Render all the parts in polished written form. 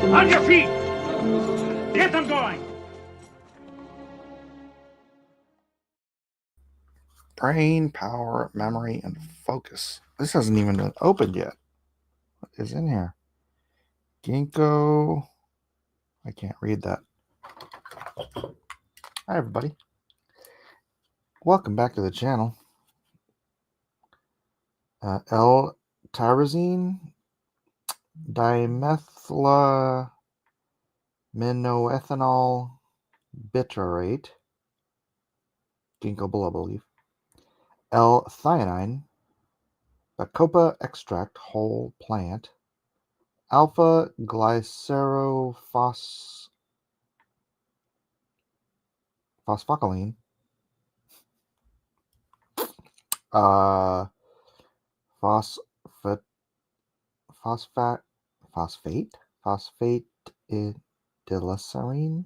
On your feet! Get them going! Brain, power, memory, and focus. This hasn't even been opened yet. What is in here? Ginkgo. I can't read that. Hi, everybody. Welcome back to the channel. L-tyrosine, dimethylaminoethanol bitarate, ginkgo biloba leaf, L-theanine, bacopa extract, whole plant, alpha glycerophosphocylene, phosphate dilycerine,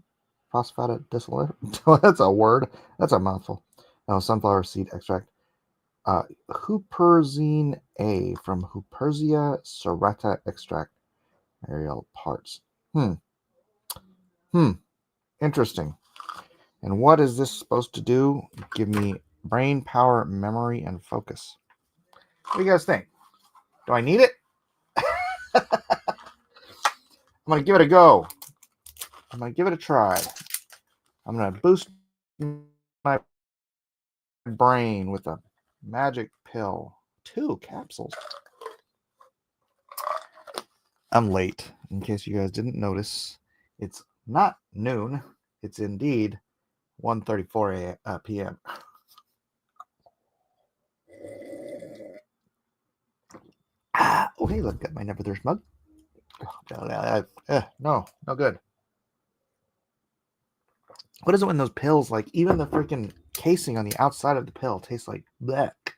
that's a word. That's a mouthful. No, sunflower seed extract. Huperzine A from Huperzia serrata extract. Aerial parts. Interesting. And what is this supposed to do? Give me brain power, memory, and focus. What do you guys think? Do I need it? I'm going to give it a go. I'm going to give it a try. I'm going to boost my brain with a magic pill. 2 capsules. I'm late, in case you guys didn't notice. It's not noon. It's indeed 1:34 p.m. Oh, hey, look, got my Never Thirst mug. No good. What is it when those pills, like even the freaking casing on the outside of the pill tastes like black?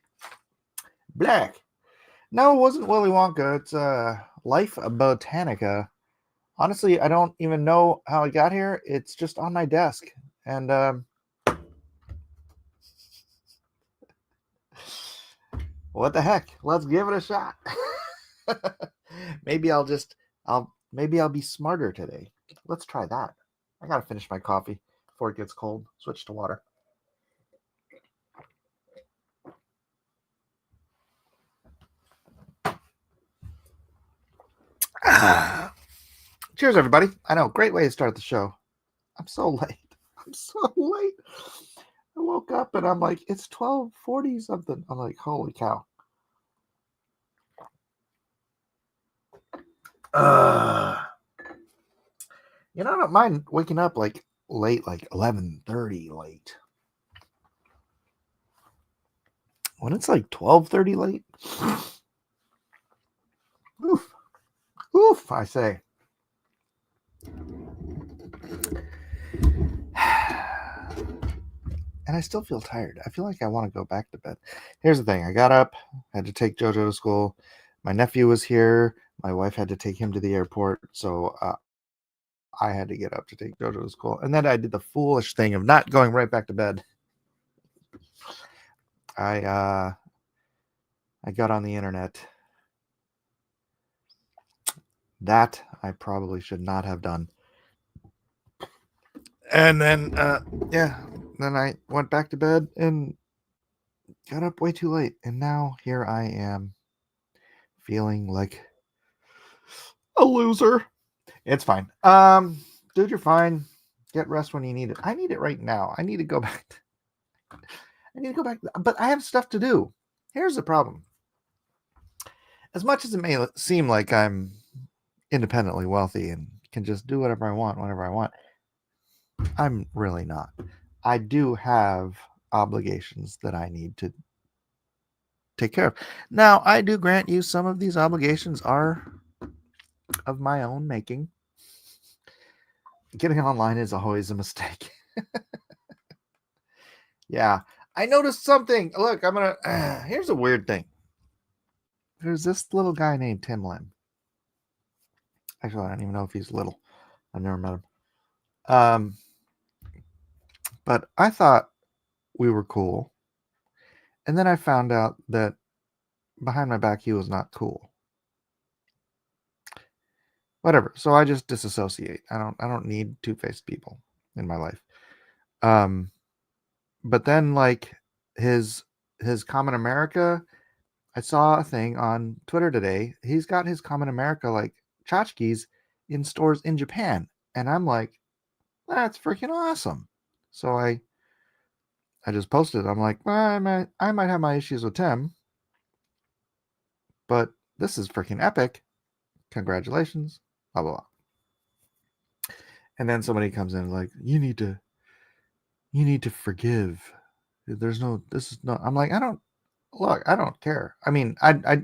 No, it wasn't Willy Wonka. It's Life Botanica. Honestly, I don't even know how it got here. It's just on my desk. And what the heck? Let's give it a shot. Maybe I'll be smarter today. Let's try that. I gotta finish my coffee before it gets cold. Switch to water. Cheers, everybody. I know, great way to start the show. I'm so late. I woke up and I'm like, it's 12:40 something. I'm like, holy cow. You know, I don't mind waking up like late, like 11:30 late. When it's like 12:30 late, oof, I say. And I still feel tired. I feel like I want to go back to bed. Here's the thing. I got up, had to take Jojo to school. My nephew was here. My wife had to take him to the airport. So I had to get up to take Jojo to school. And then I did the foolish thing of not going right back to bed. I got on the internet. That I probably should not have done. And then, then I went back to bed and got up way too late. And now here I am feeling like a loser. It's fine. Dude, you're fine. Get rest when you need it. I need it right now. I need to go back. But I have stuff to do. Here's the problem. As much as it may seem like I'm independently wealthy and can just do whatever I want, whenever I want, I'm really not. I do have obligations that I need to take care of. Now, I do grant you some of these obligations are of my own making. Getting online is always a mistake. Yeah, I noticed something. Look, I'm gonna. Here's a weird thing. There's this little guy named Tim Lim. Actually, I don't even know if he's little. I've never met him. But I thought we were cool, and then I found out that behind my back he was not cool. whatever. So I just disassociate. I don't need two-faced people in my life. But then like his Common America, I saw a thing on Twitter today. He's got his Common America like tchotchkes in stores in Japan, and I'm like, that's freaking awesome. So I just posted. I'm like, well, I might have my issues with Tim, but this is freaking epic. Congratulations. Blah blah blah. And then somebody comes in like, you need to forgive. There's no, this is not. I'm like, I don't care. I mean, I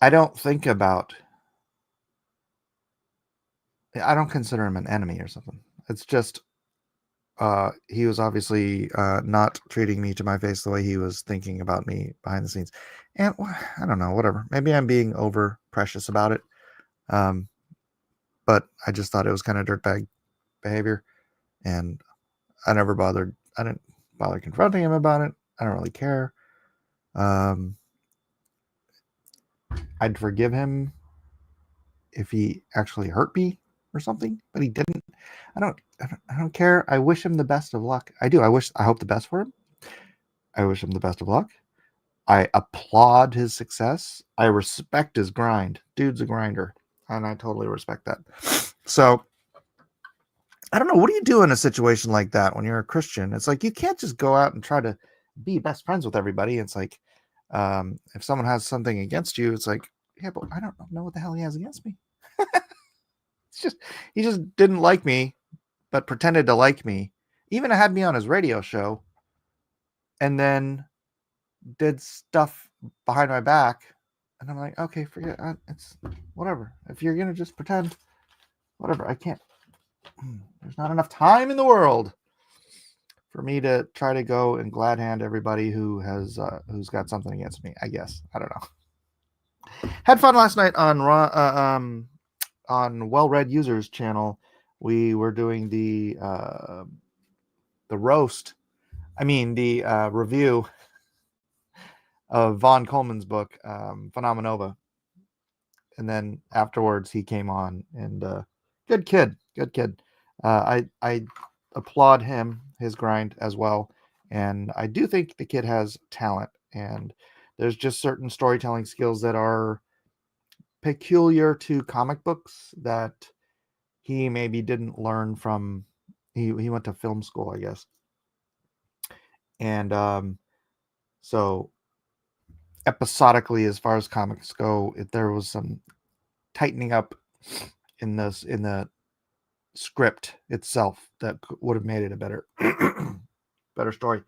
don't think about. I don't consider him an enemy or something. It's just he was obviously not treating me to my face the way he was thinking about me behind the scenes. And I don't know, whatever. Maybe I'm being over precious about it. But I just thought it was kind of dirtbag behavior. And I didn't bother confronting him about it. I don't really care. I'd forgive him if he actually hurt me or something, but he didn't. I don't care. I wish him the best of luck. I do. I hope the best for him. I wish him the best of luck. I applaud his success. I respect his grind. Dude's a grinder, and I totally respect that. So I don't know. What do you do in a situation like that when you're a Christian? It's like you can't just go out and try to be best friends with everybody. It's like if someone has something against you, it's like, yeah, but I don't know what the hell he has against me. It's just he just didn't like me, but pretended to like me. Even had me on his radio show, and then did stuff behind my back. And I'm like, okay, forget it. It's whatever. If you're gonna just pretend, whatever. I can't. There's not enough time in the world for me to try to go and glad hand everybody who's got something against me. I guess I don't know. Had fun last night on Well Read Users channel. We were doing the roast. I mean the review of Von Coleman's book, Phenomenova. And then afterwards he came on and good kid. I applaud him, his grind as well. And I do think the kid has talent, and there's just certain storytelling skills that are peculiar to comic books that he maybe didn't learn from. He went to film school, I guess. And so episodically, as far as comics go, there was some tightening up in the script itself that would have made it a better better story.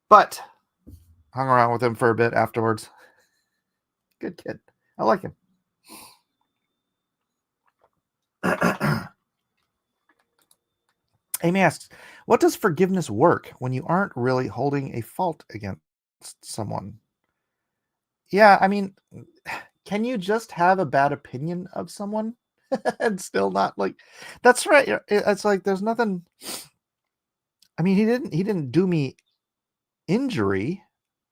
But hung around with him for a bit afterwards. Good kid. I like him. Amy asks, what does forgiveness work when you aren't really holding a fault against someone? Yeah, I mean, can you just have a bad opinion of someone and still not like? That's right. It's like there's nothing. I mean, he didn't do me injury,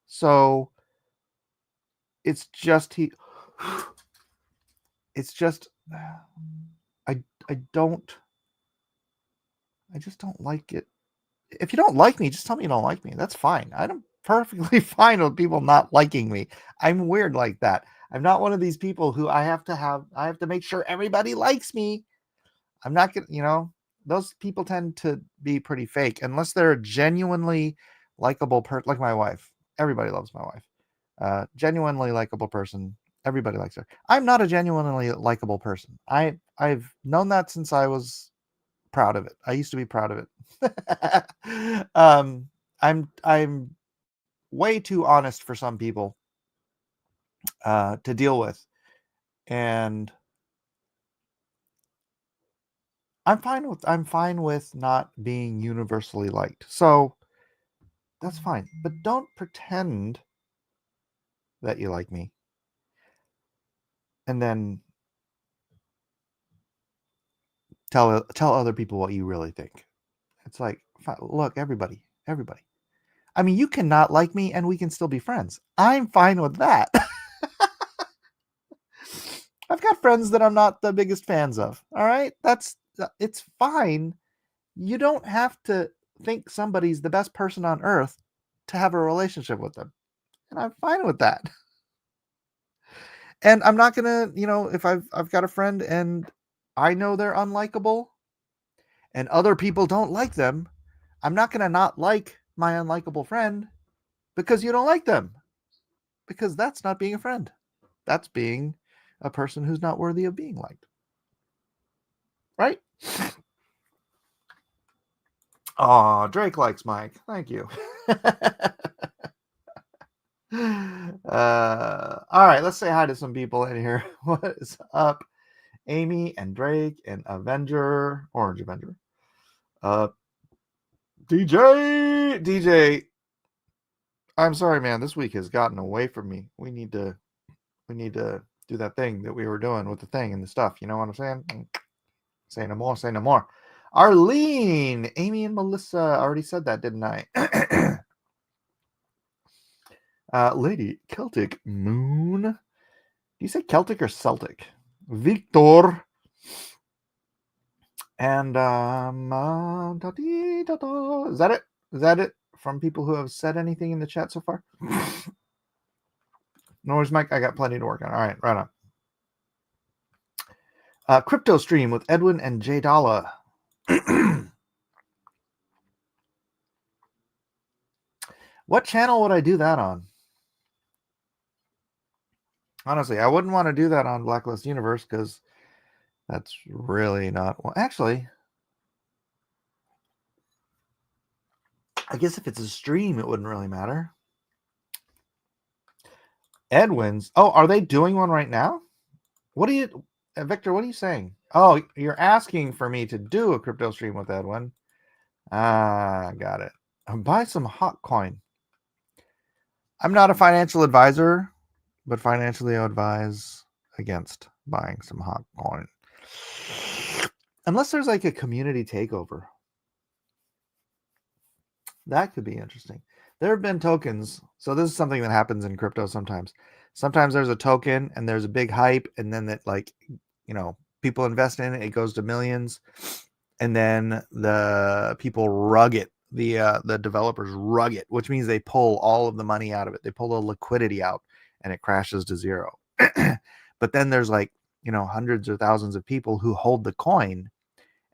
so it's just it's just I just don't like it. If you don't like me, just tell me you don't like me. That's fine. I'm perfectly fine with people not liking me. I'm weird like that. I'm not one of these people who I have to make sure everybody likes me. I'm not gonna, those people tend to be pretty fake unless they're a genuinely likable person, like my wife. Everybody loves my wife. Genuinely likable person. Everybody likes her. I'm not a genuinely likable person. I've known that since I was proud of it. I used to be proud of it. I'm way too honest for some people to deal with, and I'm fine with not being universally liked. So that's fine, but don't pretend that you like me and then tell other people what you really think. It's like, look, everybody. I mean, you cannot like me and we can still be friends. I'm fine with that. I've got friends that I'm not the biggest fans of. All right, it's fine. You don't have to think somebody's the best person on earth to have a relationship with them, and I'm fine with that. And I'm not gonna, if I've got a friend and I know they're unlikable, and other people don't like them, I'm not gonna not like my unlikable friend because you don't like them, because that's not being a friend. That's being a person who's not worthy of being liked. Right? Oh, Drake likes Mike. Thank you. All right, let's say hi to some people in here. What is up? Amy and Drake and Orange Avenger. DJ. I'm sorry, man. This week has gotten away from me. We need to do that thing that we were doing with the thing and the stuff. You know what I'm saying? Say no more. Say no more. Arlene, Amy, and Melissa. I already said that, didn't I? Lady Celtic Moon. Do you say Celtic or Celtic? Victor. And is that it? Is that it from people who have said anything in the chat so far? No worries, Mike. I got plenty to work on. All right, right on. Crypto Stream with Edwin and Jay Dalla. What channel would I do that on? Honestly, I wouldn't want to do that on Blacklist Universe because that's really not... Well, actually, I guess if it's a stream, it wouldn't really matter. Edwin's... Oh, are they doing one right now? What are you... Victor, what are you saying? Oh, you're asking for me to do a crypto stream with Edwin. Ah, got it. Buy some hot coin. I'm not a financial advisor, but financially I advise against buying some hot coin. Unless there's like a community takeover. That could be interesting. There have been tokens. So this is something that happens in crypto sometimes. Sometimes there's a token and there's a big hype, and then that, like, people invest in it, it goes to millions, and then the people rug it. The developers rug it, which means they pull all of the money out of it. They pull the liquidity out and it crashes to zero. But then there's hundreds or thousands of people who hold the coin,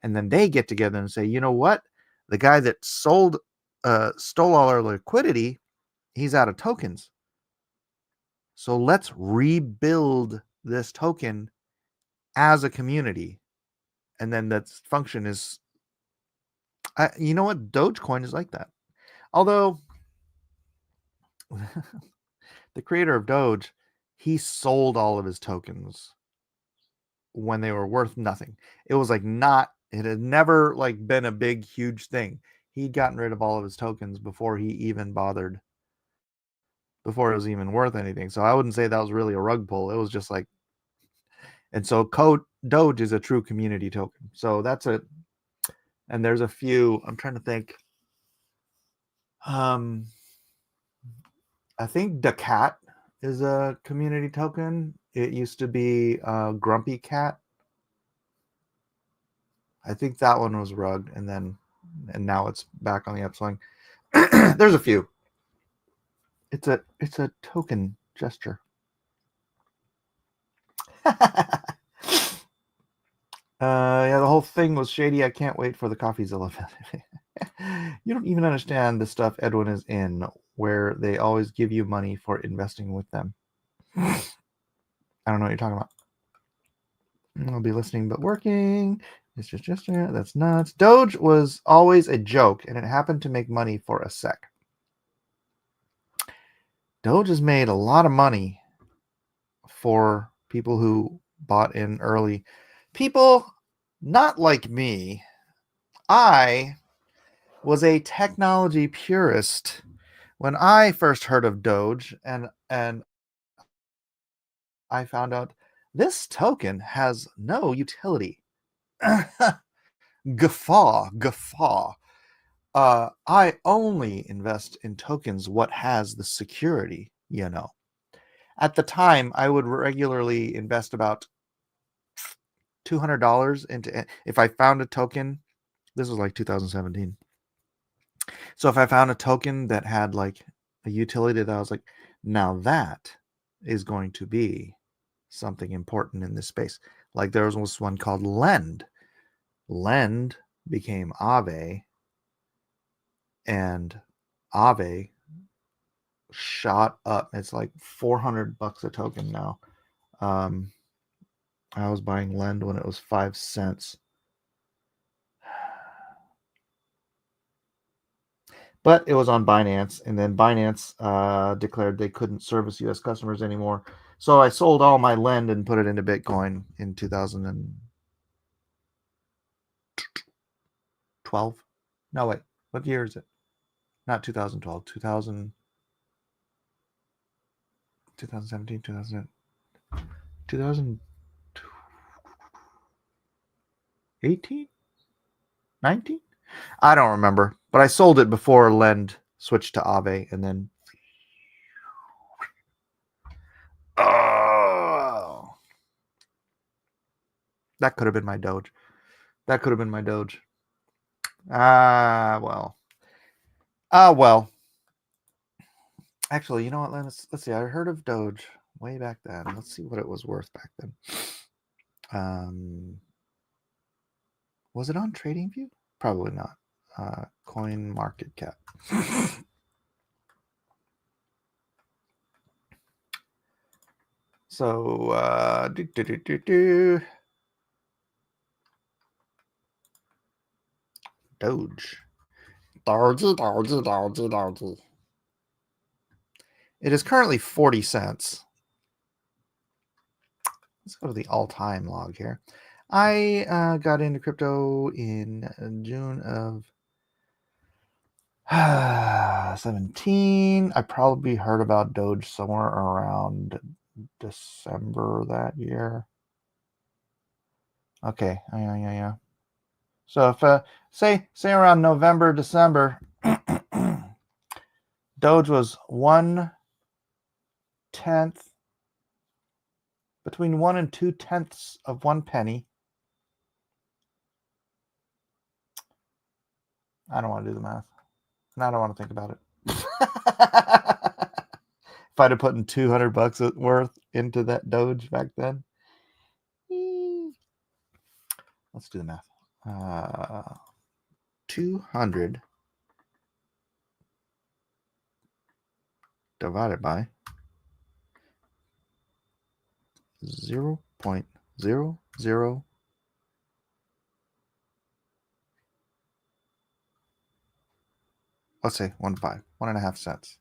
and then they get together and say, you know what? The guy that stole all our liquidity, he's out of tokens. So let's rebuild this token as a community. And then that function is, you know what? Dogecoin is like that. Although the creator of Doge, he sold all of his tokens when they were worth nothing. It was it had never been a big, huge thing. He'd gotten rid of all of his tokens before he even bothered, before it was even worth anything. So I wouldn't say that was really a rug pull. It was just and so Doge is a true community token. So that's it. And there's a few, I'm trying to think. I think the cat is a community token. It used to be Grumpy Cat. I think that one was rugged, and now it's back on the upswing. There's a few. It's a token gesture. Yeah, the whole thing was shady. I can't wait for the CoffeeZilla. You don't even understand the stuff Edwin is in, where they always give you money for investing with them. I don't know what you're talking about. I'll be listening but working. It's just that's nuts. Doge was always a joke, and it happened to make money for a sec. Doge has made a lot of money for people who bought in early. People not like me. I was a technology purist when I first heard of Doge, and I found out this token has no utility. Guffaw. I only invest in tokens what has the security, At the time, I would regularly invest about $200 into, if I found a token, this was like 2017. So if I found a token that had like a utility that I was like, now that is going to be something important in this space. Like there was one called Lend. Lend became Aave, and Aave shot up. It's like $400 a token now. I was buying Lend when it was 5 cents. But it was on Binance, and then Binance declared they couldn't service U.S. customers anymore. So I sold all my Lend and put it into Bitcoin in 2012. No, wait. What year is it? Not 2012. 2017, 2018? 19? I don't remember. But I sold it before Lend switched to Aave, and then... Oh! That could have been my Doge. Well. Actually, you know what? Let's see. I heard of Doge way back then. Let's see what it was worth back then. Was it on TradingView? Probably not. Coin market cap. So Doge. Doge. It is currently 40 cents. Let's go to the all-time log here. I got into crypto in June of 17. I probably heard about Doge somewhere around December that year. Okay, yeah. So if say around November, December, Doge was 1/10, between 1 and 2/10 of 1 penny. I don't want to do the math, and I don't want to think about it. If I'd have put in $200 worth into that Doge back then. Let's do the math. 200 divided by 0.00. Let's say 1.5 cents.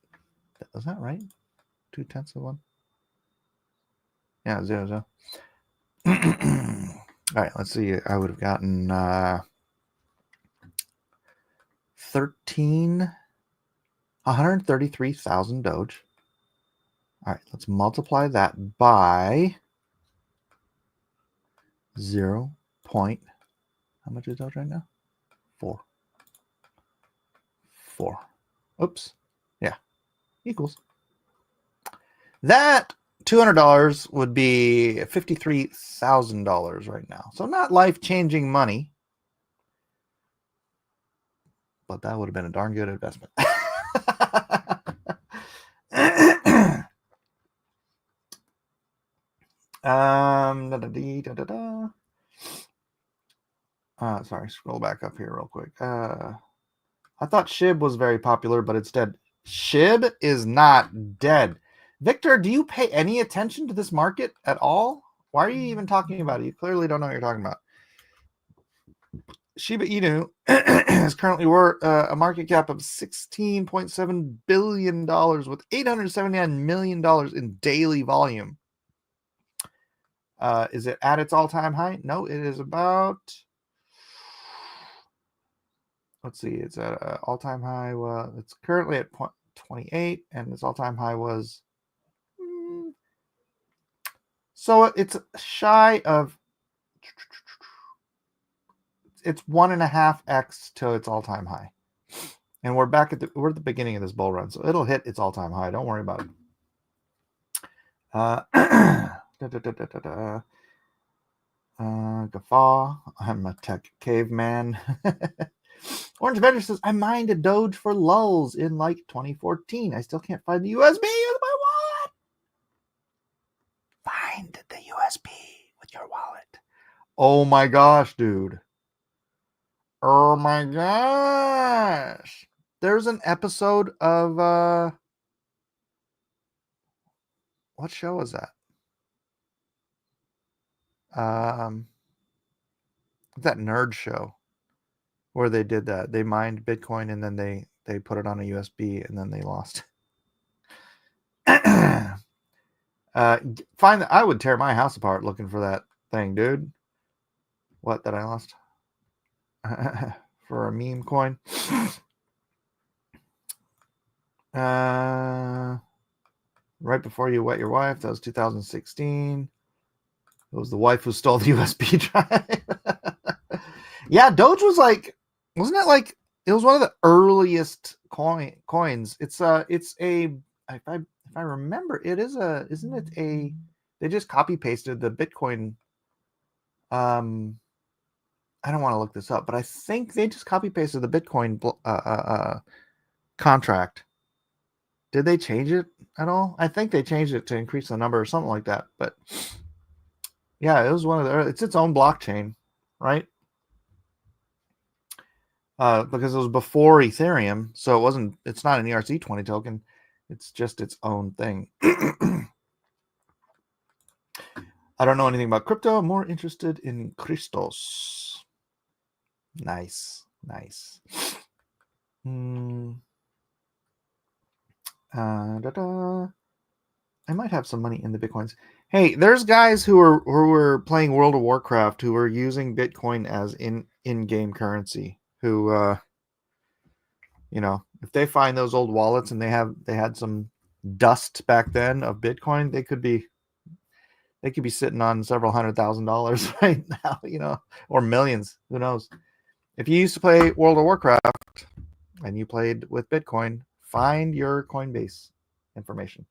Is that right? 2/10 of 1? Yeah, 0. All right, let's see. I would have gotten 133,000 Doge. All right, let's multiply that by 0. How much is Doge right now? 4. Oops. Yeah. Equals. That $200 would be $53,000 right now. So not life-changing money, but that would have been a darn good investment. Sorry, scroll back up here real quick. I thought SHIB was very popular, but it's dead. SHIB is not dead. Victor, do you pay any attention to this market at all? Why are you even talking about it? You clearly don't know what you're talking about. Shiba Inu is currently worth a market cap of $16.7 billion with $879 million in daily volume. Is it at its all-time high? No, it is about... Let's see, it's at an all-time high. Well, it's currently at 28, and its all-time high was... So it's shy of... It's 1.5x to its all-time high. And we're at the beginning of this bull run, so it'll hit its all-time high. Don't worry about it. Guffaw. I'm a tech caveman. Orange Avenger says, I mined a Doge for lulls in like 2014. I still can't find the USB with my wallet. Find the USB with your wallet. Oh my gosh, dude. Oh my gosh. There's an episode of what show is that? That nerd show where they did that. They mined Bitcoin and then they put it on a USB and then they lost. I would tear my house apart looking for that thing, dude. What that I lost? For a meme coin. Right before you wet your wife, that was 2016. It was the wife who stole the USB drive. Yeah, Doge was like, wasn't it like it was one of the earliest coins. It's a if I remember, isn't it a they just copy pasted the Bitcoin. I don't want to look this up, but I think they just copy pasted the Bitcoin contract. Did they change it at all? I think they changed it to increase the number or something like that. But yeah, it was one of the. It's its own blockchain, right? Because it was before Ethereum, so it wasn't. It's not an ERC20 token. It's just its own thing. I don't know anything about crypto. I'm more interested in Christos. Nice. I might have some money in the Bitcoins. Hey, there's guys who were playing World of Warcraft who were using Bitcoin as in-game currency. Who, if they find those old wallets and they had some dust back then of Bitcoin, they could be sitting on several $100,000 right now, or millions. Who knows? If you used to play World of Warcraft and you played with Bitcoin, find your Coinbase information.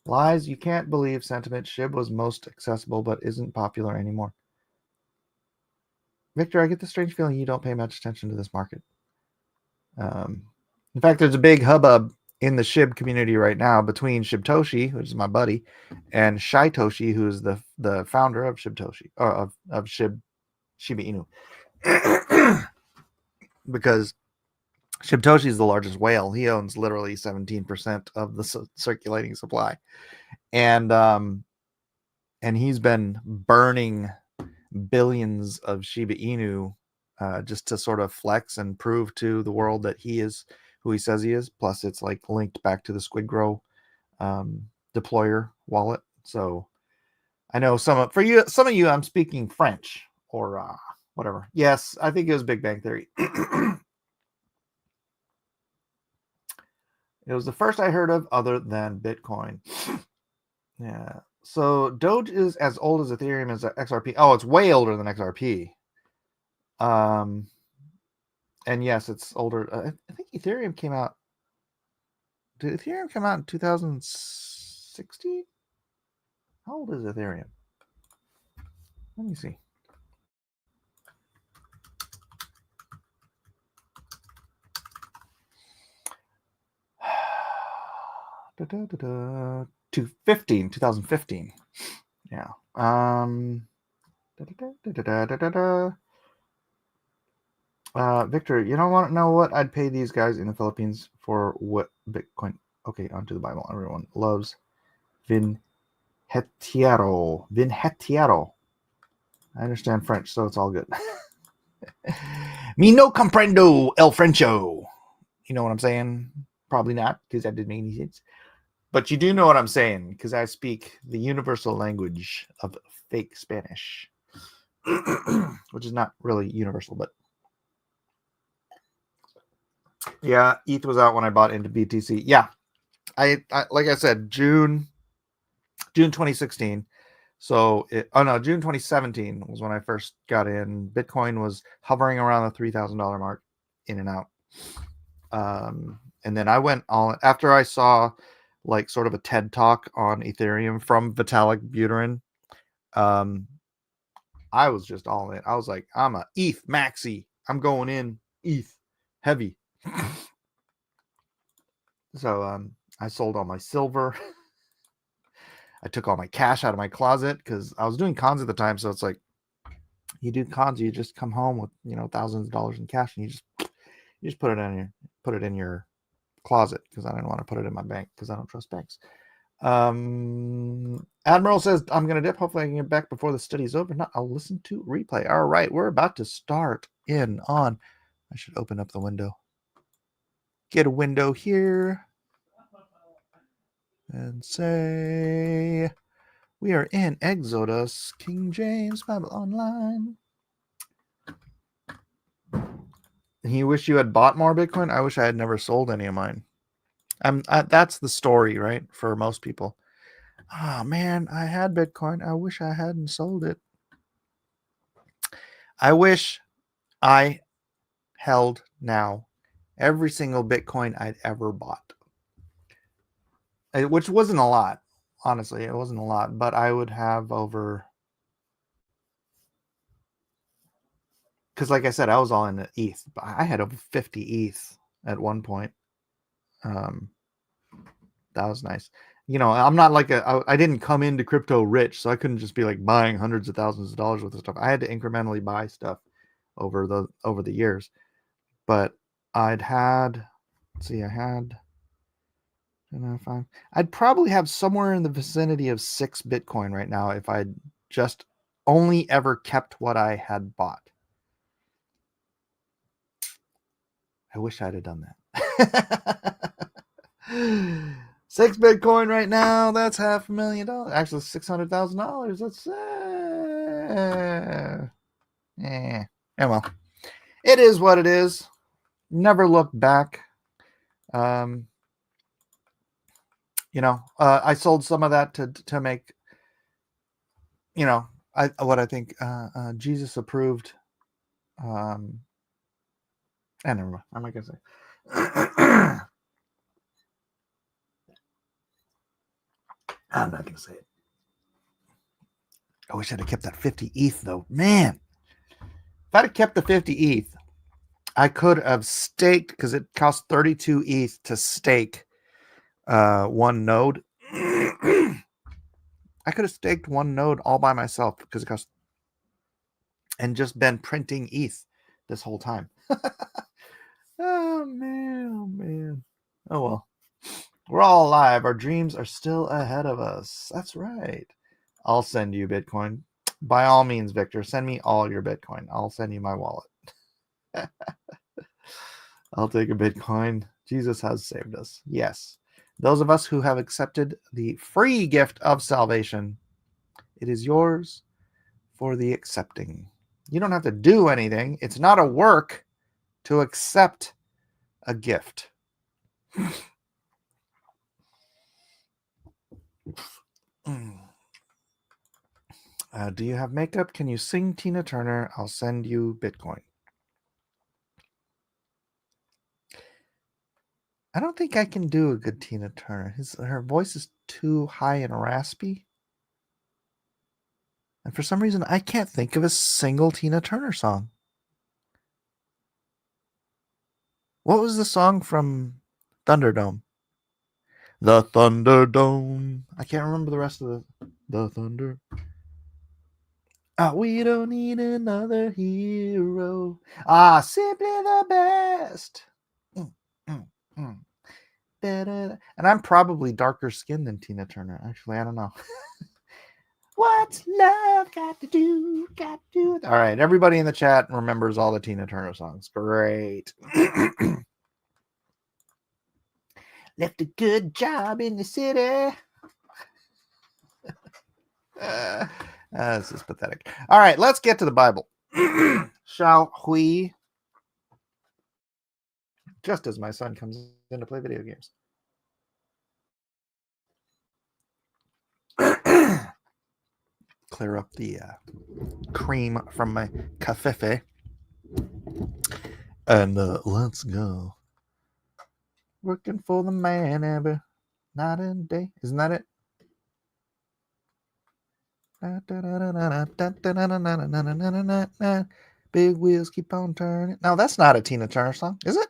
Lies, you can't believe sentiment. SHIB was most accessible but isn't popular anymore. Victor, I get the strange feeling you don't pay much attention to this market. In fact, there's a big hubbub in the SHIB community right now between Shibtoshi, which is my buddy, and Shaitoshi, who's the founder of Shibtoshi, or of Shiba Inu. Because Shibtoshi is the largest whale. He owns literally 17% of the circulating supply. And he's been burning billions of Shiba Inu just to sort of flex and prove to the world that he is who he says he is. Plus, it's like linked back to the SquidGrow deployer wallet. So I know some of you, I'm speaking French or whatever. Yes, I think it was Big Bang Theory. It was the first I heard of other than Bitcoin. Yeah. So Doge is as old as Ethereum as XRP. Oh, it's way older than XRP. And yes, it's older. I think Ethereum came out. Did Ethereum come out in 2016? How old is Ethereum? Let me see. To 2015. Yeah. Victor, you don't want to know what I'd pay these guys in the Philippines for what Bitcoin. Okay, onto the Bible. Everyone loves Vinhetiero. I understand French, so it's all good. Me no comprendo el Frencho. You know what I'm saying? Probably not, because that didn't make any sense. But you do know what I'm saying, because I speak the universal language of fake Spanish, which is not really universal, but yeah, ETH was out when I bought into BTC. Yeah, I like I said, June 2016. So June 2017 was when I first got in. Bitcoin was hovering around the $3,000 mark, in and out. And then I went all after I saw like sort of a TED talk on Ethereum from Vitalik Buterin. I was just all in. I was like, I'm a ETH maxi. I'm going in ETH heavy. So I sold all my silver. I took all my cash out of my closet because I was doing cons at the time. So it's like, you do cons, you just come home with, you know, thousands of dollars in cash, and you just put it in your closet, because I didn't want to put it in my bank because I don't trust banks. Admiral says, I'm gonna dip. Hopefully I can get back before the study's over. Not, I'll listen to replay. All right, we're about to start in on. I should open up the window. Get a window here and say we are in Exodus, King James Bible Online. You wish you had bought more Bitcoin? I wish I had never sold any of mine. That's the story, right? For most people. Oh man, I had Bitcoin. I wish I hadn't sold it. I wish I held now every single Bitcoin I'd ever bought. Which wasn't a lot. Honestly, it wasn't a lot, but I would have over, because like I said, I was all in the ETH. I had over 50 ETH at one point. That was nice. You know, I'm not like I didn't come into crypto rich, so I couldn't just be like buying hundreds of thousands of dollars worth of stuff. I had to incrementally buy stuff over the years. But I'd had, let's see, I had, I'd probably have somewhere in the vicinity of 6 Bitcoin right now if I'd just only ever kept what I had bought. I wish I'd have done that. 6 Bitcoin right now, that's $500,000. Actually, $600,000. That's well, it is what it is. Never look back. You know, I sold some of that to make, you know, what I think Jesus approved. And never mind. I'm not gonna say. I'm not gonna say it. I wish I'd have kept that 50 ETH though. Man, if I'd have kept the 50 ETH, I could have staked, because it cost 32 ETH to stake one node. I could have staked one node all by myself because it cost, and just been printing ETH this whole time. Oh man. Oh well. We're all alive. Our dreams are still ahead of us. That's right. I'll send you Bitcoin. By all means, Victor, send me all your Bitcoin. I'll send you my wallet. I'll take a Bitcoin. Jesus has saved us. Yes. Those of us who have accepted the free gift of salvation, it is yours for the accepting. You don't have to do anything. It's not a work to accept a gift. Do you have makeup? Can you sing Tina Turner? I'll send you Bitcoin. I don't think I can do a good Tina Turner. Her voice is too high and raspy. And for some reason, I can't think of a single Tina Turner song. What was the song from Thunderdome? The Thunderdome. I can't remember the rest of the Thunder. We don't need another hero. Simply the best. And I'm probably darker skinned than Tina Turner. Actually, I don't know. What's love got to do? All right, everybody in the chat remembers all the Tina Turner songs. Great. Left a good job in the city. This is pathetic. All right, let's get to the Bible. Shall we? Just as my son comes in to play video games. Clear up the cream from my cafefe. And let's go. Working for the man ever. Night and day. Isn't that it? Big wheels keep on turning. No, that's not a Tina Turner song, is it?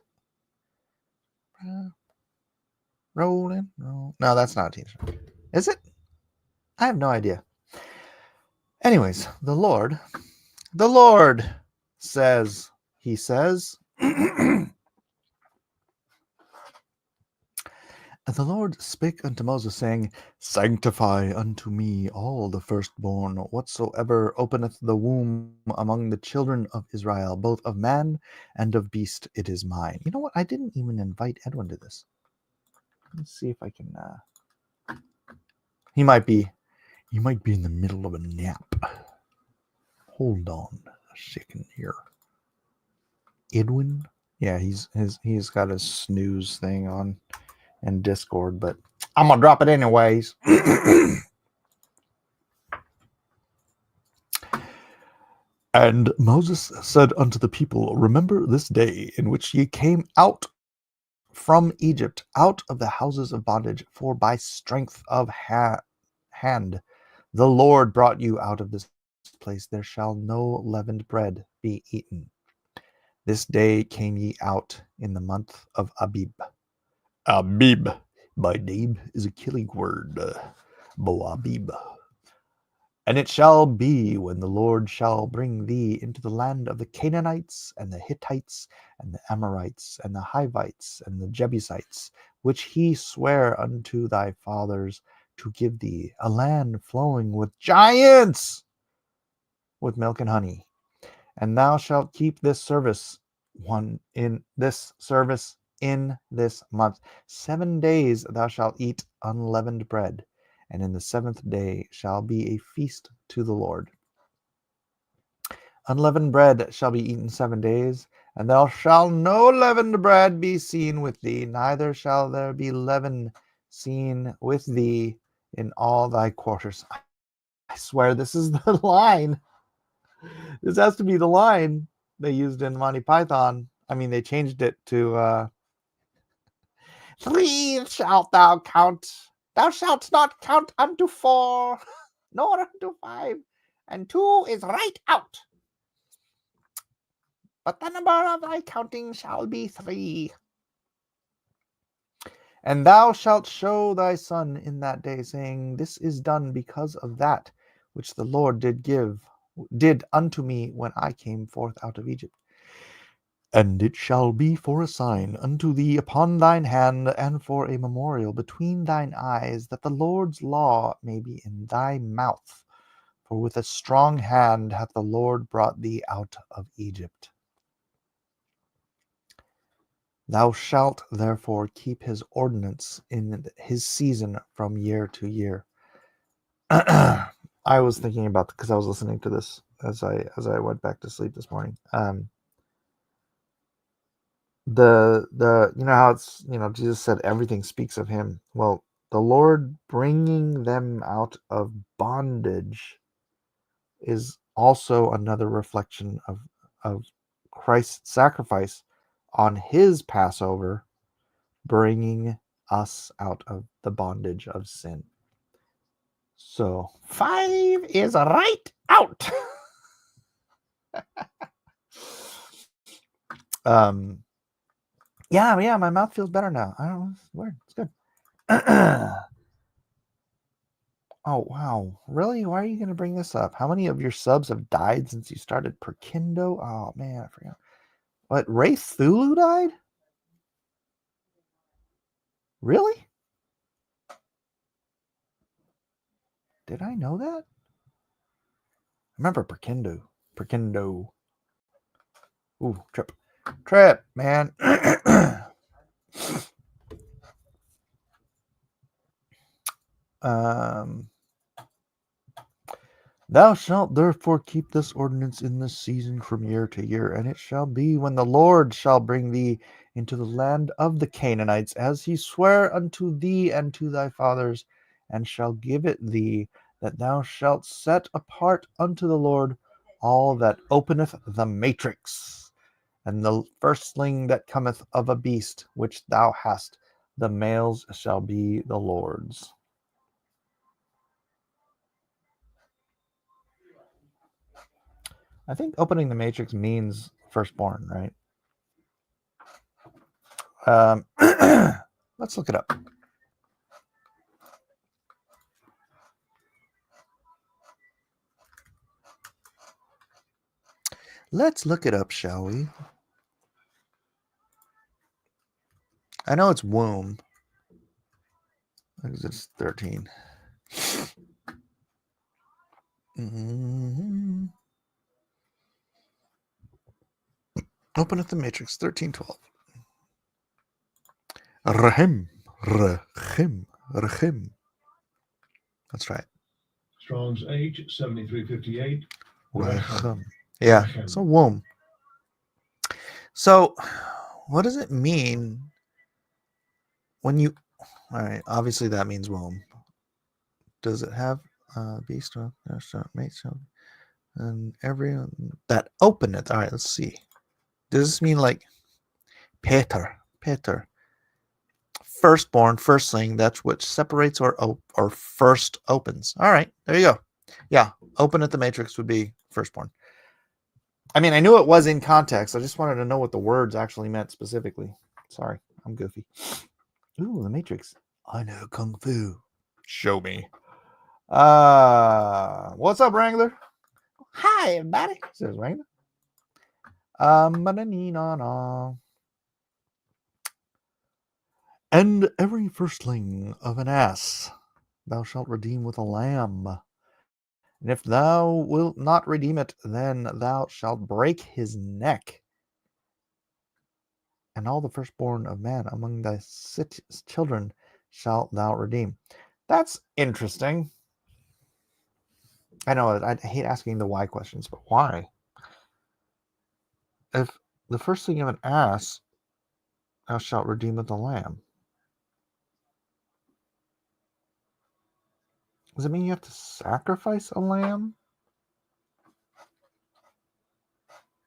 Rolling. No, that's not a Tina Turner. Is it? I have no idea. Anyways, the Lord says, he says, And the Lord spake unto Moses, saying, Sanctify unto me all the firstborn, whatsoever openeth the womb among the children of Israel, both of man and of beast, it is mine. You know what? I didn't even invite Edwin to this. Let's see if I can. He might be in the middle of a nap. Hold on a second here. Edwin? Yeah, he's got his snooze thing on in Discord, but I'm gonna drop it anyways. And Moses said unto the people, Remember this day in which ye came out from Egypt, out of the houses of bondage, for by strength of hand the Lord brought you out of this place. There shall no leavened bread be eaten. This day came ye out in the month of Abib. Abib, by name, is a killing word. Boabib. And it shall be when the Lord shall bring thee into the land of the Canaanites, and the Hittites, and the Amorites, and the Hivites, and the Jebusites, which he sware unto thy fathers to give thee, a land flowing with giants, with milk and honey. And thou shalt keep this service in this month. 7 days thou shalt eat unleavened bread, and in the seventh day shall be a feast to the Lord. Unleavened bread shall be eaten 7 days, and there shall no leavened bread be seen with thee, neither shall there be leaven seen with thee in all thy quarters. I swear this is the line. This has to be the line they used in Monty Python. I mean, they changed it to 3 shalt thou count. Thou shalt not count unto 4, nor unto 5, and 2 is right out. But the number of thy counting shall be 3. And thou shalt show thy son in that day, saying, This is done because of that which the Lord did unto me when I came forth out of Egypt. And it shall be for a sign unto thee upon thine hand, and for a memorial between thine eyes, that the Lord's law may be in thy mouth. For with a strong hand hath the Lord brought thee out of Egypt. Thou shalt therefore keep his ordinance in his season from year to year. I was thinking about, because I was listening to this as I went back to sleep this morning. The you know how it's, Jesus said everything speaks of him. Well, the Lord bringing them out of bondage is also another reflection of Christ's sacrifice on his Passover, bringing us out of the bondage of sin. So 5 is right out. Yeah, my mouth feels better now. I don't know, it's weird. It's good. Oh, wow. Really? Why are you going to bring this up? How many of your subs have died since you started Perkindo? Oh, man, I forgot. What, Ray Thulu died? Really? Did I know that? I remember Perkindo. Ooh, Trip, man. Thou shalt therefore keep this ordinance in this season from year to year, and it shall be when the Lord shall bring thee into the land of the Canaanites, as he sware unto thee and to thy fathers, and shall give it thee, that thou shalt set apart unto the Lord all that openeth the matrix, and the firstling that cometh of a beast which thou hast, the males shall be the Lord's. I think opening the matrix means firstborn, right? Let's look it up. Let's look it up, shall we? I know it's womb. Because it's 13. Mm-hmm. Open up the matrix, 1312. Rahim. Rahim. Rahim. That's right. Strong's H, 7358. Rahim. Yeah, so womb. So, what does it mean when you... All right, obviously that means womb. Does it have beast, mate, and everyone that open it? All right, let's see. Does this mean like Peter, firstborn, firstling? That's which separates or first opens. All right, there you go. Yeah, open at the matrix would be firstborn. I mean, I knew it was in context. I just wanted to know what the words actually meant specifically. Sorry, I'm goofy. Ooh, the matrix. I know kung fu. Show me. What's up, Wrangler? Hi, everybody. Says Wrangler. And every firstling of an ass thou shalt redeem with a lamb. And if thou wilt not redeem it, then thou shalt break his neck. And all the firstborn of man among thy children shalt thou redeem. That's interesting. I know I hate asking the why questions, but why? If the firstling of an ass thou shalt redeem with a lamb. Does it mean you have to sacrifice a lamb?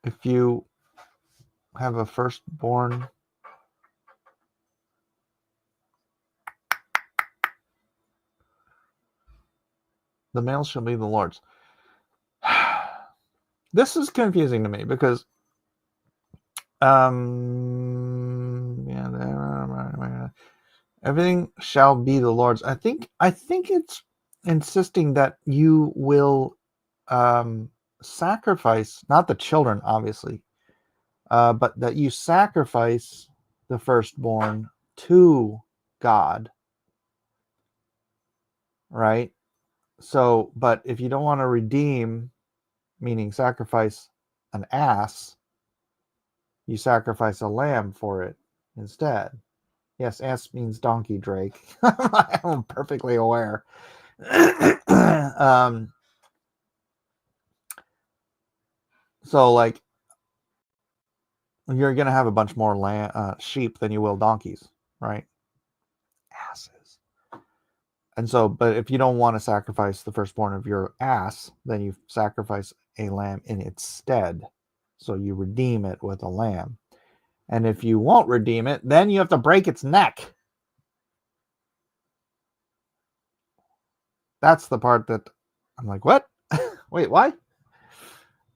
If you have a firstborn, the male shall be the Lord's. This is confusing to me because everything shall be the Lord's. I think it's insisting that you will sacrifice, not the children, obviously, but that you sacrifice the firstborn to God, right? So, but if you don't want to redeem, meaning sacrifice an ass, you sacrifice a lamb for it instead. Yes, ass means donkey, Drake. I'm perfectly aware. So, like, you're going to have a bunch more sheep than you will donkeys, right? Asses. And so, but if you don't want to sacrifice the firstborn of your ass, then you sacrifice a lamb in its stead. So you redeem it with a lamb. And if you won't redeem it, then you have to break its neck. That's the part that I'm like, what? Wait, why?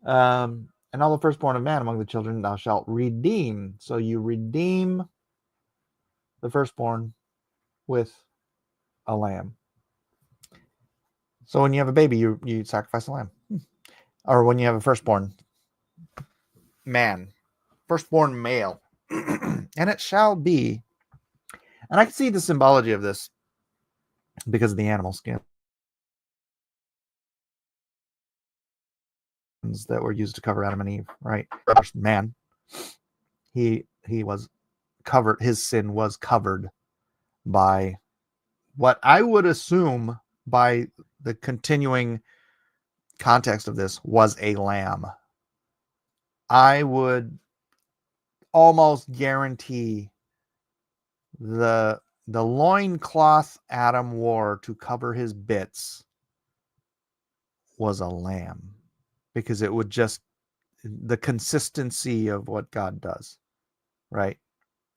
And all the firstborn of man among the children thou shalt redeem. So you redeem the firstborn with a lamb. So when you have a baby, you sacrifice a lamb. Or when you have a firstborn man, firstborn male. And it shall be, and I can see the symbology of this because of the animal skin that were used to cover Adam and Eve, right? First man, he was covered, his sin was covered by what I would assume, by the continuing context of this, was a lamb. I would almost guarantee the loincloth Adam wore to cover his bits was a lamb, because it would just, the consistency of what God does, right?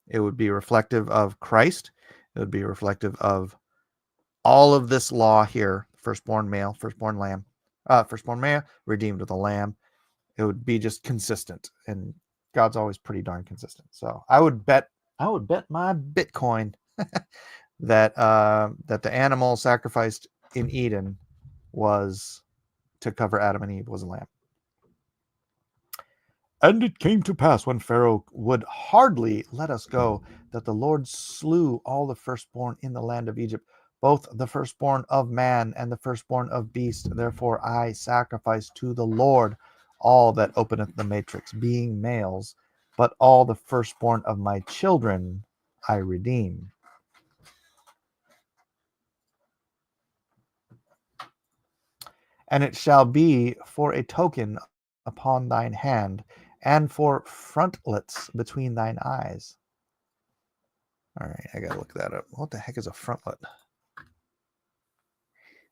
It would be reflective of Christ. It would be reflective of all of this law here: firstborn male, firstborn lamb, firstborn male, redeemed with a lamb. It would be just consistent, and God's always pretty darn consistent. So I would bet my Bitcoin that that the animal sacrificed in Eden was to cover Adam and Eve was a lamb. And it came to pass when Pharaoh would hardly let us go, that the Lord slew all the firstborn in the land of Egypt, both the firstborn of man and the firstborn of beast. Therefore I sacrifice to the Lord all that openeth the matrix, being males, but all the firstborn of my children I redeem. And it shall be for a token upon thine hand, and for frontlets between thine eyes. All right, I gotta look that up. What the heck is a frontlet?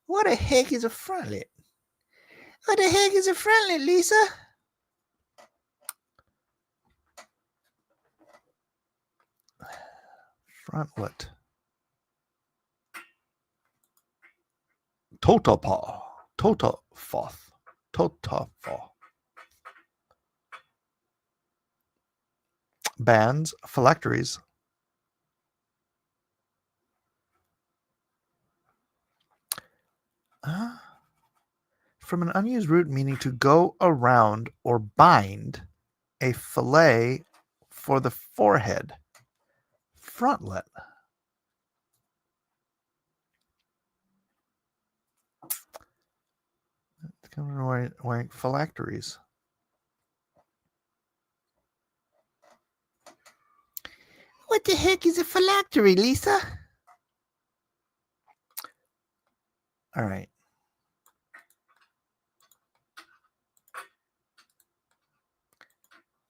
What the heck is a frontlet? What the heck is a frontlet, Lisa? Frontlet. Totopaw. Totofoth. Totofoth. Bands, phylacteries. From an unused root meaning to go around or bind, a fillet for the forehead. Frontlet. It's coming wearing phylacteries. What the heck is a phylactery, Lisa? All right.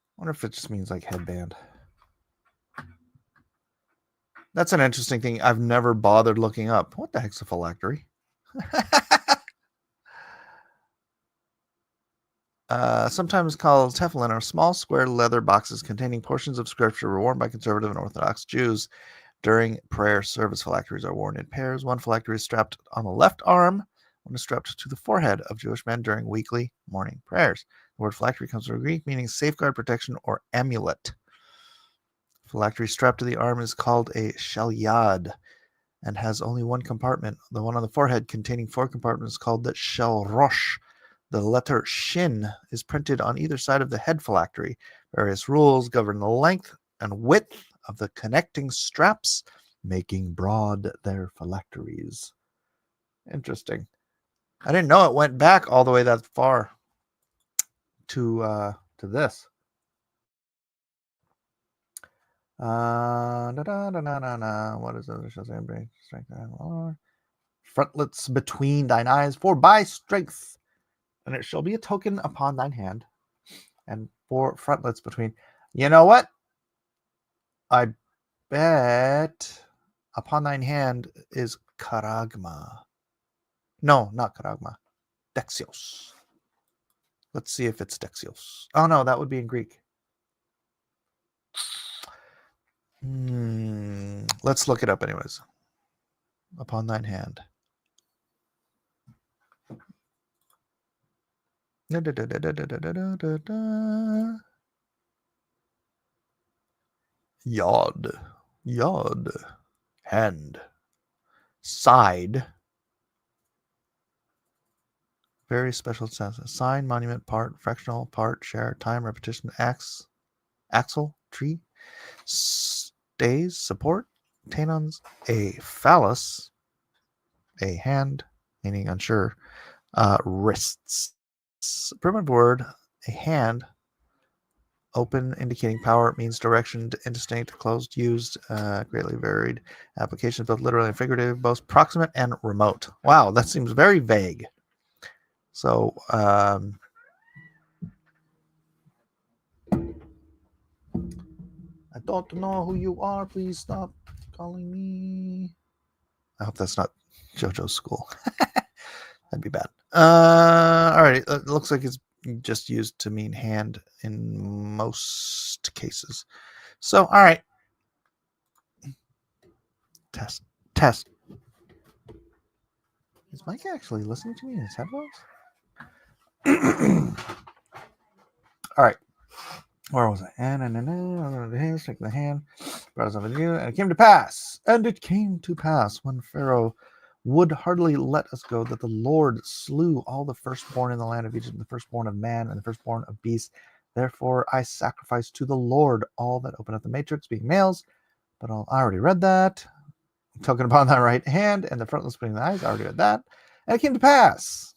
I wonder if it just means like headband. That's an interesting thing. I've never bothered looking up. What the heck's a phylactery? Sometimes called tefillin, are small square leather boxes containing portions of scripture worn by conservative and Orthodox Jews during prayer service. Phylacteries are worn in pairs. One phylactery is strapped on the left arm. One is strapped to the forehead of Jewish men during weekly morning prayers. The word phylactery comes from Greek, meaning safeguard, protection, or amulet. Phylactery strapped to the arm is called a shalyad and has only one compartment. The one on the forehead containing 4 compartments is called the shalrosh. The letter shin is printed on either side of the head phylactery. Various rules govern the length and width of the connecting straps, making broad their phylacteries. Interesting. I didn't know it went back all the way that far to this. What is it? Frontlets between thine eyes, for by strength, and it shall be a token upon thine hand, and 4 frontlets between. You know what? I bet upon thine hand is charagma. No, not charagma. Dexios. Let's see if it's Dexios. Oh no, that would be in Greek. Let's look it up anyways. Upon thine hand. Yod. Hand. Side. Very special sense. Sign, monument, part, fractional, part, share, time, repetition, axle, tree, stays, support, tenons, a phallus, a hand, meaning unsure, wrists. Primitive word, a hand, open, indicating power, means direction, indistinct, closed, used, greatly varied applications, both literal and figurative, both proximate and remote. Wow, that seems very vague. So, I don't know who you are. Please stop calling me. I hope that's not JoJo's school. That'd be bad. All right. It looks like it's just used to mean hand in most cases. So, all right. Test. Is Mike actually listening to me in his headphones? All right. Where was I? And take the hand. And it came to pass. And it came to pass when Pharaoh would hardly let us go that the Lord slew all the firstborn in the land of Egypt, the firstborn of man and the firstborn of beasts. Therefore I sacrificed to the Lord all that open up the matrix, being males. But I already read that. Token upon thy right hand and the frontless between the eyes. I already read that. And it came to pass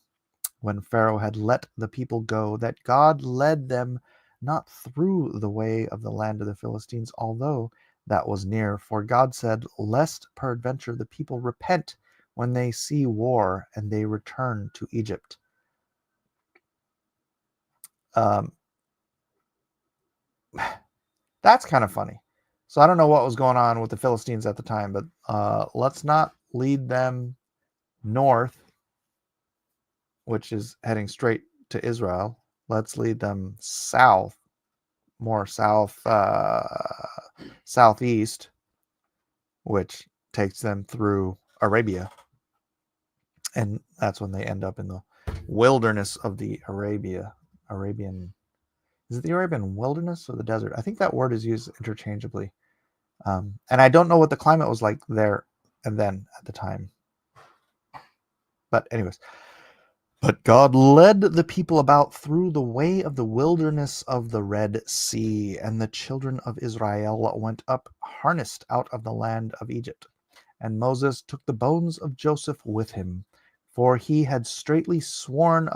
when Pharaoh had let the people go that God led them not through the way of the land of the Philistines, although that was near. For God said, lest peradventure the people repent when they see war and they return to Egypt. That's kind of funny. So I don't know what was going on with the Philistines at the time, but let's not lead them north, which is heading straight to Israel. Let's lead them south, more south, southeast, which takes them through Arabia. And that's when they end up in the wilderness of the Arabian. Is it the Arabian wilderness or the desert? I think that word is used interchangeably. And I don't know what the climate was like there and then at the time. But anyways, but God led the people about through the way of the wilderness of the Red Sea, and the children of Israel went up harnessed out of the land of Egypt. And Moses took the bones of Joseph with him, for he had straitly sworn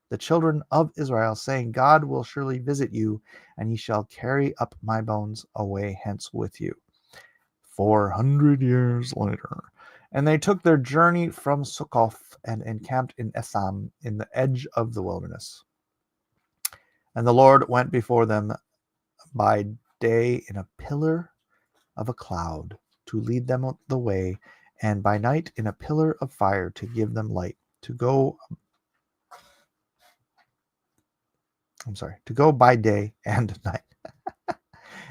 the children of Israel, saying, God will surely visit you, and ye shall carry up my bones away hence with you. 400 years later. And they took their journey from Succoth and encamped in Etham in the edge of the wilderness. And the Lord went before them by day in a pillar of a cloud to lead them the way, and by night in a pillar of fire to give them light, to go by day and night.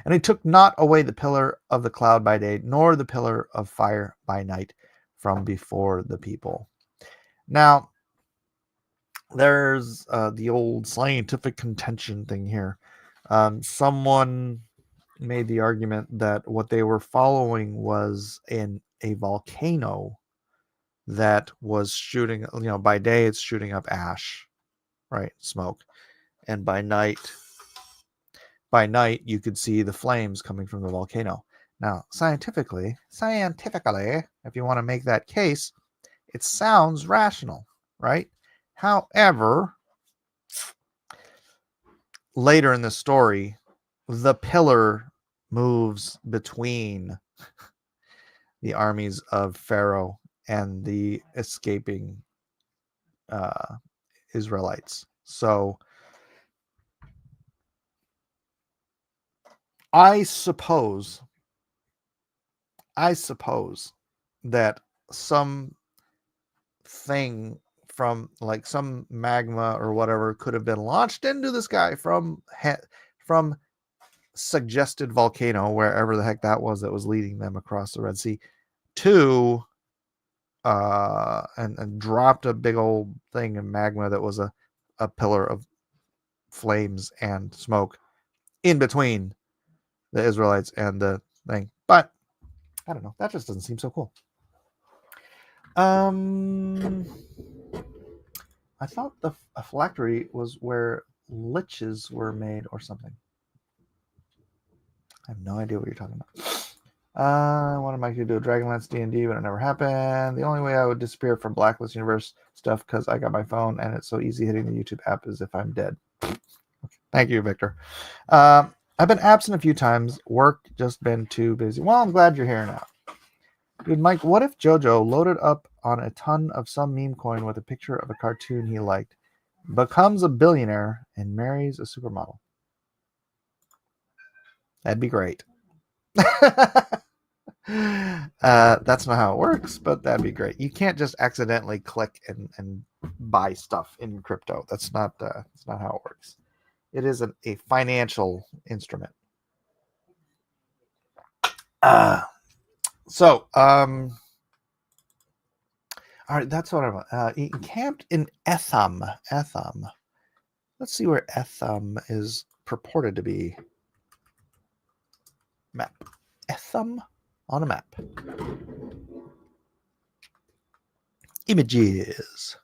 And he took not away the pillar of the cloud by day, nor the pillar of fire by night from before the people. Now, there's the old scientific contention thing here. Someone made the argument that what they were following was in a volcano that was shooting, by day it's shooting up ash, right? Smoke. And by night you could see the flames coming from the volcano. Now, scientifically, if you want to make that case, it sounds rational, right? However, later in the story, the pillar moves between the armies of Pharaoh and the escaping Israelites. So I suppose that some thing from like some magma or whatever could have been launched into the sky from suggested volcano, wherever the heck that was leading them across the Red Sea, to and dropped a big old thing of magma that was a pillar of flames and smoke in between the Israelites and the thing. But I don't know, that just doesn't seem so cool. I thought a phylactery was where liches were made or something. I have no idea what you're talking about. I wanted Mike to do a Dragonlance D&D, but it never happened. The only way I would disappear from Blacklist Universe stuff, because I got my phone and it's so easy hitting the YouTube app, is if I'm dead. Okay. Thank you, Victor. I've been absent a few times. Work just been too busy. Well, I'm glad you're here now. Dude, Mike, what if JoJo loaded up on a ton of some meme coin with a picture of a cartoon he liked, becomes a billionaire, and marries a supermodel? That'd be great. That's not how it works, but that'd be great. You can't just accidentally click and buy stuff in crypto. That's not how it works. It is a financial instrument. So, all right, that's what I want. He encamped in Etham. Etham. Let's see where Etham is purported to be. Map. Etham on a map. Images.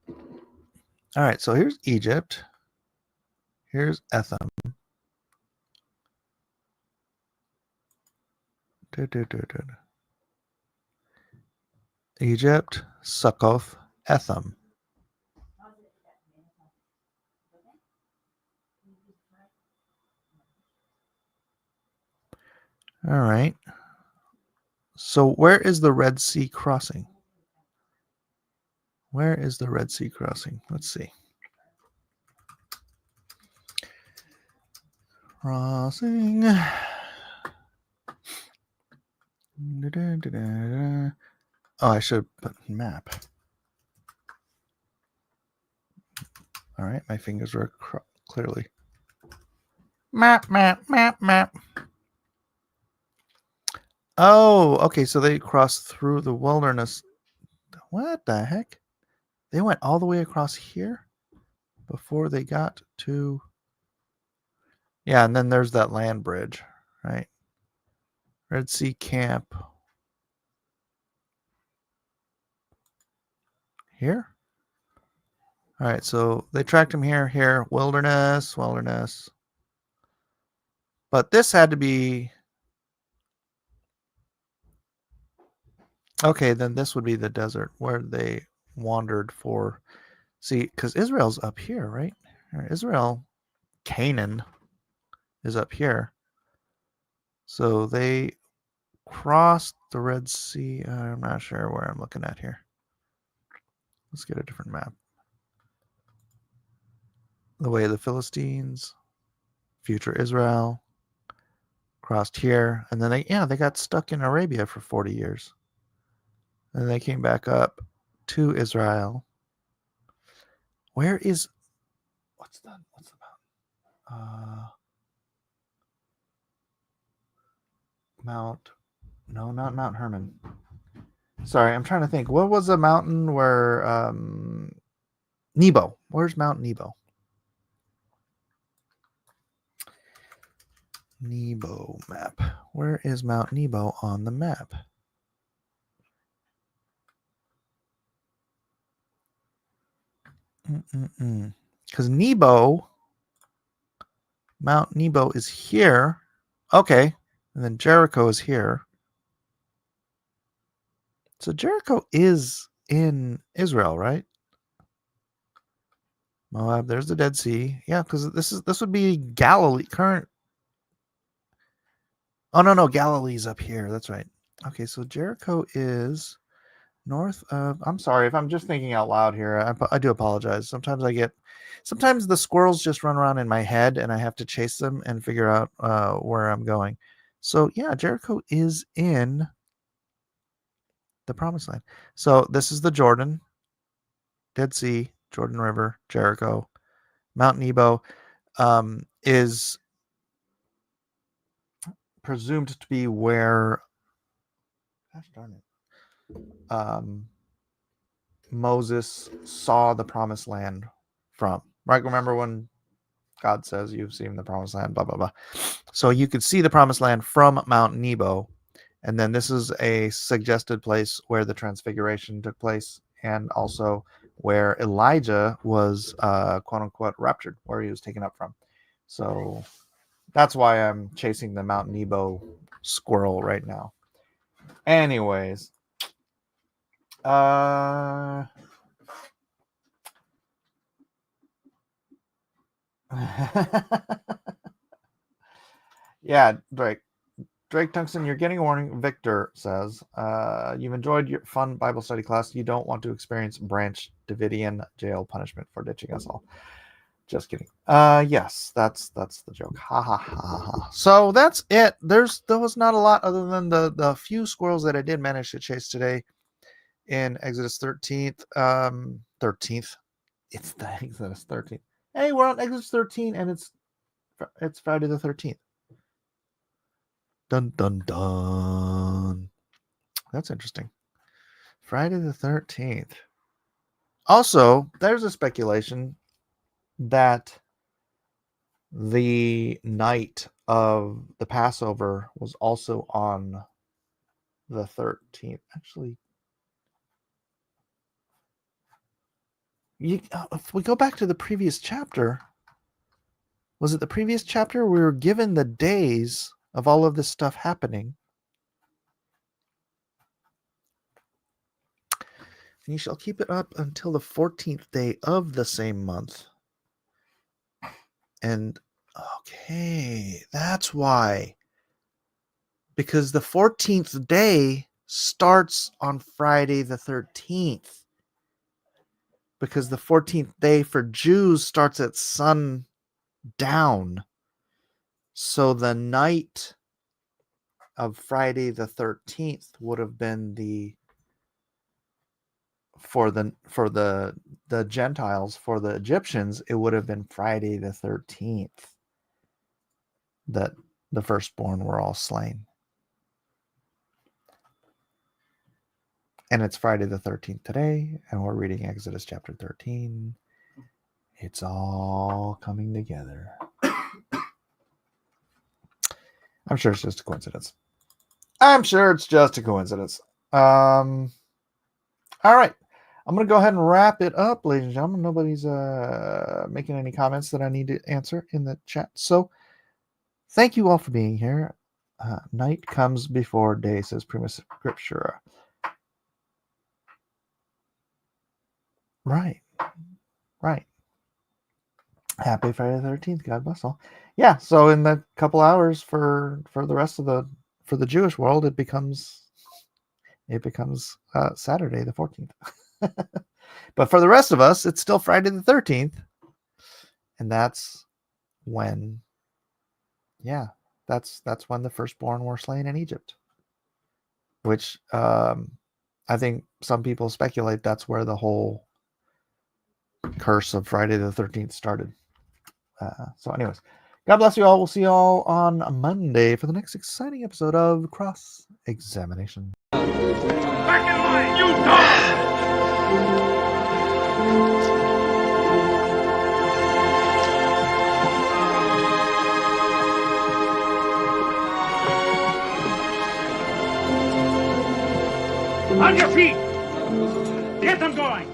All right, so here's Egypt. Here's Etham. Egypt, Succoth, Etham. All right. So where is the Red Sea crossing? Where is the Red Sea crossing? Let's see. Crossing. Oh, I should put map. All right, my fingers were clearly. Map. Oh, okay, so they crossed through the wilderness. What the heck? They went all the way across here before they got to... Yeah, and then there's that land bridge, right? Red Sea Camp. Here? All right, so they tracked him here, wilderness. But this had to be... Okay, then this would be the desert where they wandered for... See, because Israel's up here, right? Israel, Canaan is up here. So they crossed the Red Sea. I'm not sure where I'm looking at here. Let's get a different map. The way of the Philistines, future Israel, crossed here, and then they got stuck in Arabia for 40 years. And they came back up to Israel. Where is... What's the mountain? No, not Mount Hermon. Sorry, I'm trying to think. What was the mountain where Nebo? Where's Mount Nebo? Nebo map. Where is Mount Nebo on the map? Because Nebo, Mount Nebo is here. Okay. And then Jericho is here. So Jericho is in Israel, right? Moab, there's the Dead Sea. Yeah, because this would be Galilee, current. Oh no, Galilee's up here. That's right. Okay, so Jericho is north of... I'm sorry if I'm just thinking out loud here. I do apologize. Sometimes the squirrels just run around in my head and I have to chase them and figure out where I'm going. So yeah, Jericho is in the Promised Land. So this is the Jordan, Dead Sea, Jordan River, Jericho. Mount Nebo is presumed to be where... Gosh darn it. Moses saw the Promised Land from. Right? Remember when God says you've seen the Promised Land, blah, blah, blah. So you could see the Promised Land from Mount Nebo. And then this is a suggested place where the Transfiguration took place, and also where Elijah was, quote unquote, raptured, where he was taken up from. So that's why I'm chasing the Mount Nebo squirrel right now. Anyways. Yeah, Drake Tungsten, you're getting a warning. Victor says, you've enjoyed your fun Bible study class. You don't want to experience Branch Davidian jail punishment for ditching us all. Just kidding. Yes, that's the joke. Ha ha ha ha. So that's it. There was not a lot other than the few squirrels that I did manage to chase today in Exodus 13th. 13th. It's the Exodus 13th. Hey, we're on Exodus 13 and it's Friday the 13th. Dun, dun, dun. That's interesting. Friday the 13th. Also, there's a speculation that the night of the Passover was also on the 13th. Actually, if we go back to the previous chapter, was it the previous chapter? We were given the days of all of this stuff happening. And you shall keep it up until the 14th day of the same month. And okay, that's why. Because the 14th day starts on Friday the 13th. Because the 14th day for Jews starts at sundown. So the night of Friday the 13th would have been for the Gentiles, for the Egyptians, it would have been Friday the 13th that the firstborn were all slain. And it's Friday the 13th today, and we're reading Exodus chapter 13. It's all coming together. I'm sure it's just a coincidence. All right. I'm going to go ahead and wrap it up, ladies and gentlemen. Nobody's making any comments that I need to answer in the chat. So thank you all for being here. Night comes before day, says Prima Scriptura. Right. Happy Friday the 13th. God bless all. Yeah, so in the couple hours for the rest of the Jewish world, it becomes Saturday the 14th. But for the rest of us, it's still Friday the 13th. And that's when that's when the firstborn were slain in Egypt. Which I think some people speculate that's where the whole curse of Friday the 13th started. So anyways, God bless you all. We'll see you all on Monday for the next exciting episode of Cross Examination. Back in line, you dog! On your feet! Get them going!